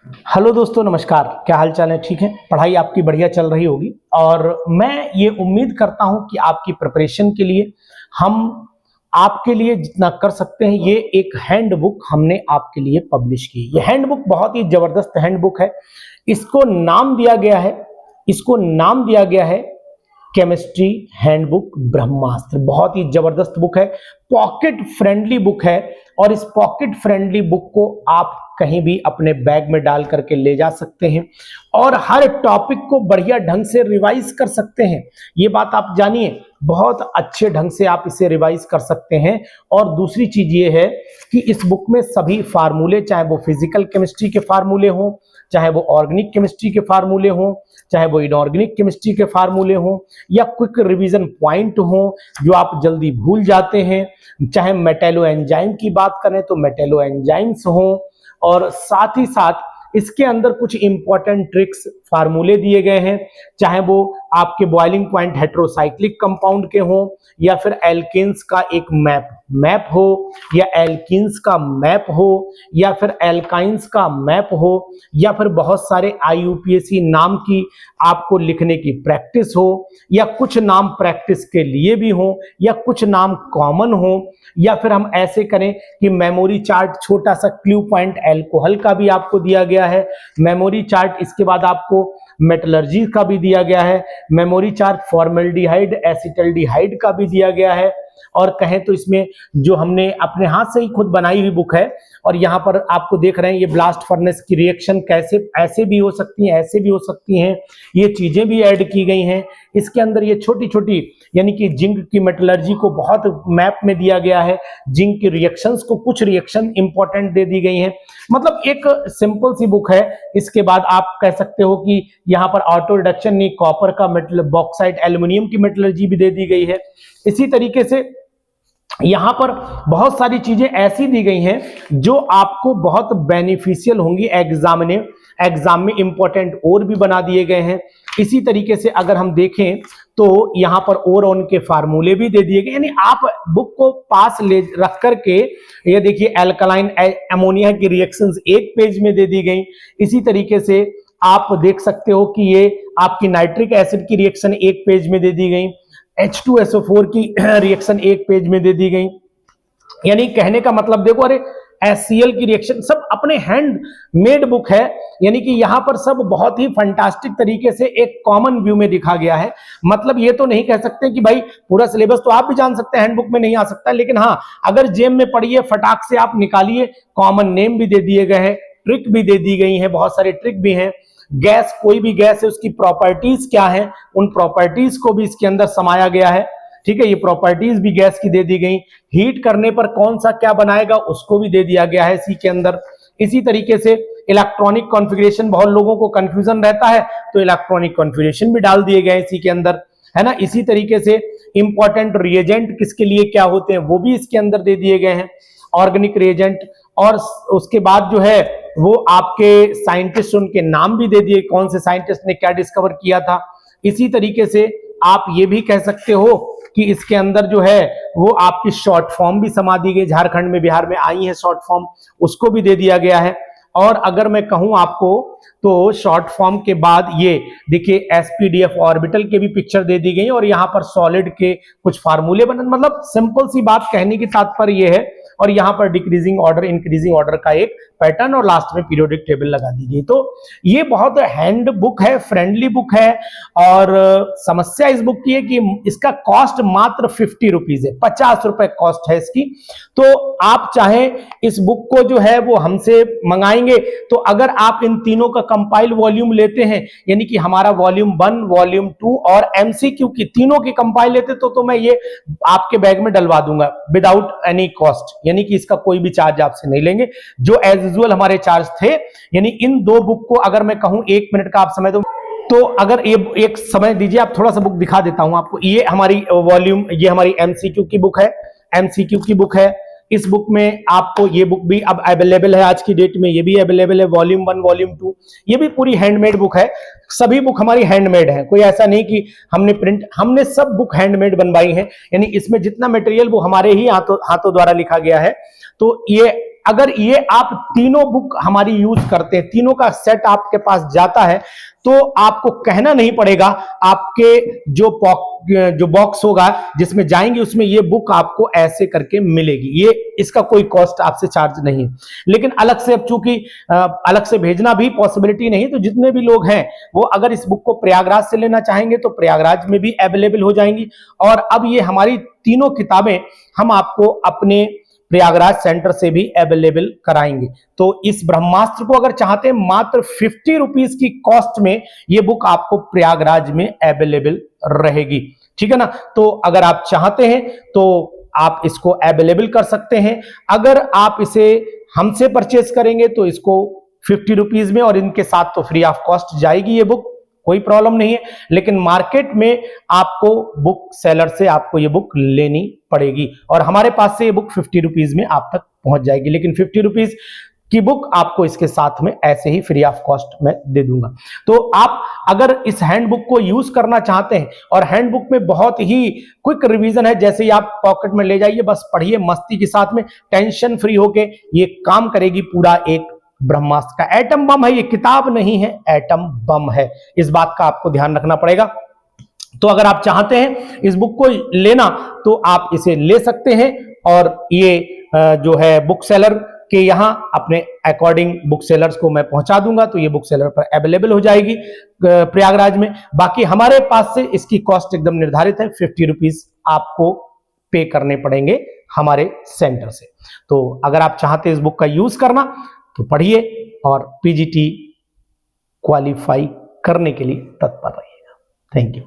Hello दोस्तों, नमस्कार। क्या हाल चाल है? ठीक है, पढ़ाई आपकी बढ़िया चल रही होगी और मैं ये उम्मीद करता हूं कि आपकी प्रिपरेशन के लिए हम आपके लिए जितना कर सकते हैं, ये एक हैंडबुक हमने आपके लिए पब्लिश की। ये हैंडबुक बहुत ही जबरदस्त हैंडबुक है। इसको नाम दिया गया है इसको नाम दिया गया है केमिस्ट्री हैंडबुक ब्रह्मास्त्र। बहुत ही जबरदस्त बुक है, पॉकेट फ्रेंडली बुक है और इस पॉकेट फ्रेंडली बुक को आप कहीं भी अपने बैग में डाल करके ले जा सकते हैं और हर टॉपिक को बढ़िया ढंग से रिवाइज कर सकते हैं। ये बात आप जानिए, बहुत अच्छे ढंग से आप इसे रिवाइज कर सकते हैं। और दूसरी चीज ये है कि इस बुक में सभी फार्मूले, चाहे वो फिजिकल केमिस्ट्री के फार्मूले हों, चाहे वो ऑर्गेनिक केमिस्ट्री के फार्मूले हों, चाहे वो इनऑर्गेनिक केमिस्ट्री के फार्मूले हों, या क्विक रिवीजन पॉइंट हों जो आप जल्दी भूल जाते हैं, चाहे मेटेलो एंजाइम की बात करें तो मेटेलो एंजाइम्स हों, और साथ ही साथ इसके अंदर कुछ इंपॉर्टेंट ट्रिक्स फार्मूले दिए गए हैं, चाहे वो आपके बॉइलिंग पॉइंट हेट्रोसाइक्लिक कंपाउंड के हों, या फिर एल्केन्स का एक मैप हो, या एल्कीन्स का मैप हो, या फिर एल्काइंस का मैप हो, या फिर बहुत सारे आईयूपीएसी नाम की आपको लिखने की प्रैक्टिस हो, या कुछ नाम प्रैक्टिस के लिए भी हो, या कुछ नाम कॉमन हो, या फिर हम ऐसे करें कि मेमोरी चार्ट, छोटा सा क्लू पॉइंट एल्कोहल का भी आपको दिया गया है मेमोरी चार्ट। इसके बाद आपको मेटलर्जी का भी दिया गया है मेमोरी चार्ट, फॉर्मल्डिहाइड एसिटल्डिहाइड का भी दिया गया है। और कहें तो इसमें जो हमने अपने हाथ से ही खुद बनाई हुई बुक है, और यहाँ पर आपको देख रहे हैं ये ब्लास्ट फर्नेस की रिएक्शन कैसे ऐसे भी हो सकती हैं, ऐसे भी हो सकती हैं, ये चीजें भी ऐड की गई हैं। इसके अंदर ये छोटी छोटी, यानी कि जिंक की मेटलर्जी को बहुत मैप में दिया गया है, जिंक की रिएक्शंस को कुछ रिएक्शन इंपॉर्टेंट दे दी गई हैं। मतलब एक सिंपल सी बुक है। इसके बाद आप कह सकते हो कि यहाँ पर ऑटो रिडक्शन नहीं, कॉपर का मेटल, बॉक्साइट, एल्युमिनियम की मेटलर्जी भी दे दी गई है। इसी तरीके से यहां पर बहुत सारी चीजें ऐसी दी गई हैं जो आपको बहुत बेनिफिशियल होंगी एग्जाम में इंपॉर्टेंट और भी बना दिए गए हैं। इसी तरीके से अगर हम देखें तो यहां पर और उनके फार्मूले भी दे दिए गए, यानी आप बुक को पास ले रख करके, ये देखिए एल्कलाइन अमोनिया की रिएक्शंस एक पेज में दे दी गई। इसी तरीके से आप देख सकते हो कि ये आपकी नाइट्रिक एसिड की रिएक्शन एक पेज में दे दी गई, H2SO4 की रिएक्शन एक पेज में दे दी गई। यानी कहने का मतलब देखो, अरे HCl की रिएक्शन सब अपने हैंड मेड बुक है, यानी कि यहां पर सब बहुत ही फंटास्टिक तरीके से एक कॉमन व्यू में दिखा गया है। मतलब ये तो नहीं कह सकते कि भाई पूरा सिलेबस तो आप भी जान सकते हैं, हैंडबुक में नहीं आ सकता, लेकिन हाँ, अगर जेब में पड़ी है फटाक से आप निकालिए। कॉमन नेम भी दे दिए गए हैं, ट्रिक भी दे दी गई है, बहुत सारे ट्रिक भी हैं। गैस, कोई भी गैस है उसकी प्रॉपर्टीज क्या है, उन प्रॉपर्टीज को भी इसके अंदर समाया गया है। ठीक है, ये प्रॉपर्टीज भी गैस की दे दी गई। हीट करने पर कौन सा क्या बनाएगा उसको भी दे दिया गया है इसी के अंदर। इसी तरीके से इलेक्ट्रॉनिक कॉन्फ़िगरेशन, बहुत लोगों को कंफ्यूजन रहता है, तो इलेक्ट्रॉनिक कॉन्फ़िगरेशन भी डाल दिए गए इसी के अंदर, है ना। इसी तरीके से इंपॉर्टेंट रिएजेंट किसके लिए क्या होते हैं वो भी इसके अंदर दे दिए गए हैं, ऑर्गेनिक रिएजेंट। और उसके बाद जो है वो आपके साइंटिस्ट, उनके नाम भी दे दिए, कौन से साइंटिस्ट ने क्या डिस्कवर किया था। इसी तरीके से आप ये भी कह सकते हो कि इसके अंदर जो है वो आपकी शॉर्ट फॉर्म भी समा दी गई, झारखंड में बिहार में आई है शॉर्ट फॉर्म, उसको भी दे दिया गया है। और अगर मैं कहूं आपको तो शॉर्ट फॉर्म के बाद ये देखिए एसपीडीएफ ऑर्बिटल के भी पिक्चर दे दी गई, और यहाँ पर सॉलिड के कुछ फार्मूले बने। मतलब सिंपल सी बात कहने की तात्पर्य ये है। और यहाँ पर डिक्रीजिंग ऑर्डर, इंक्रीजिंग ऑर्डर का एक पैटर्न, और लास्ट में पीरियोडिक टेबल लगा दी गई। तो ये बहुत हैंड बुक है, फ्रेंडली बुक है। और समस्या इस बुक की है कि इसका कॉस्ट मात्र 50 रुपीज है, 50 रुपए कॉस्ट है इसकी। तो आप चाहें इस बुक को जो है वो हमसे मंगाएंगे, तो अगर आप इन तीनों का कंपाइल वॉल्यूम लेते हैं, यानी कि हमारा वॉल्यूम 1, वॉल्यूम 2 और एमसीक्यू की तीनों की कंपाइल लेते तो मैं ये आपके बैग में डलवा दूंगा विदाउट एनी कॉस्ट, यानी कि इसका कोई भी चार्ज आपसे नहीं लेंगे, जो एज यूजुअल हमारे चार्ज थे। यानी इन दो बुक को अगर मैं कहूं 1 मिनट का आप समय दो, तो अगर ये एक समय दीजिए, आप थोड़ा सा बुक दिखा देता हूं आपको। ये हमारी वॉल्यूम, ये हमारी एमसीक्यू की बुक है, एमसीक्यू की बुक है। इस बुक में आपको ये बुक भी अब अवेलेबल है, आज की डेट में ये भी अवेलेबल है, वॉल्यूम 1, वॉल्यूम 2। ये भी पूरी हैंडमेड बुक है, सभी बुक हमारी हैंडमेड है, कोई ऐसा नहीं कि हमने प्रिंट, हमने सब बुक हैंडमेड बनवाई है। यानी इसमें जितना मटेरियल वो हमारे ही हाथों द्वारा लिखा गया है। तो ये अगर ये आप तीनों बुक हमारी यूज करते हैं, तीनों का सेट आपके पास जाता है, तो आपको कहना नहीं पड़ेगा, आपके जो बॉक्स होगा जिसमें जाएंगे उसमें ये बुक आपको ऐसे करके मिलेगी। ये इसका कोई कॉस्ट आपसे चार्ज नहीं है। लेकिन अलग से, अब चूंकि अलग से भेजना भी पॉसिबिलिटी नहीं, तो जितने भी लोग हैं वो अगर इस बुक को प्रयागराज से लेना चाहेंगे तो प्रयागराज में भी अवेलेबल हो जाएंगी। और अब ये हमारी तीनों किताबें हम आपको अपने प्रयागराज सेंटर से भी अवेलेबल कराएंगे। तो इस ब्रह्मास्त्र को अगर चाहते हैं मात्र 50 रुपीज की कॉस्ट में ये बुक आपको प्रयागराज में अवेलेबल रहेगी, ठीक है ना। तो अगर आप चाहते हैं तो आप इसको अवेलेबल कर सकते हैं। अगर आप इसे हमसे परचेस करेंगे तो इसको 50 रुपीज में, और इनके साथ तो फ्री ऑफ कॉस्ट जाएगी ये बुक, कोई प्रॉब्लम नहीं है। लेकिन मार्केट में आपको बुक सेलर से आपको ये बुक लेनी पड़ेगी, और हमारे पास से ये बुक 50 रुपीज में आप तक पहुंच जाएगी। लेकिन 50 रुपीज की बुक आपको इसके साथ में ऐसे ही फ्री ऑफ कॉस्ट में दे दूंगा। तो आप अगर इस हैंडबुक को यूज करना चाहते हैं, और हैंडबुक में बहुत ही क्विक रिवीजन है, जैसे ही आप पॉकेट में ले जाइए, बस पढ़िए मस्ती के साथ में, टेंशन फ्री होके ये काम करेगी पूरा एक ब्रह्मास्त्र का। एटम बम है ये, किताब नहीं है, एटम बम है, इस बात का आपको ध्यान रखना पड़ेगा। तो अगर आप चाहते हैं इस बुक को लेना तो आप इसे ले सकते हैं, और ये जो है बुक सेलर के यहां अपने अकॉर्डिंग बुक सेलर्स को मैं पहुंचा दूंगा, तो ये बुक सेलर पर अवेलेबल हो जाएगी प्रयागराज में। बाकी हमारे पास से इसकी कॉस्ट एकदम निर्धारित है, 50 रुपीज आपको पे करने पड़ेंगे हमारे सेंटर से। तो अगर आप चाहते हैं इस बुक का यूज करना तो पढ़िए और पीजीटी क्वालिफाई करने के लिए तत्पर रहिएगा। Thank you.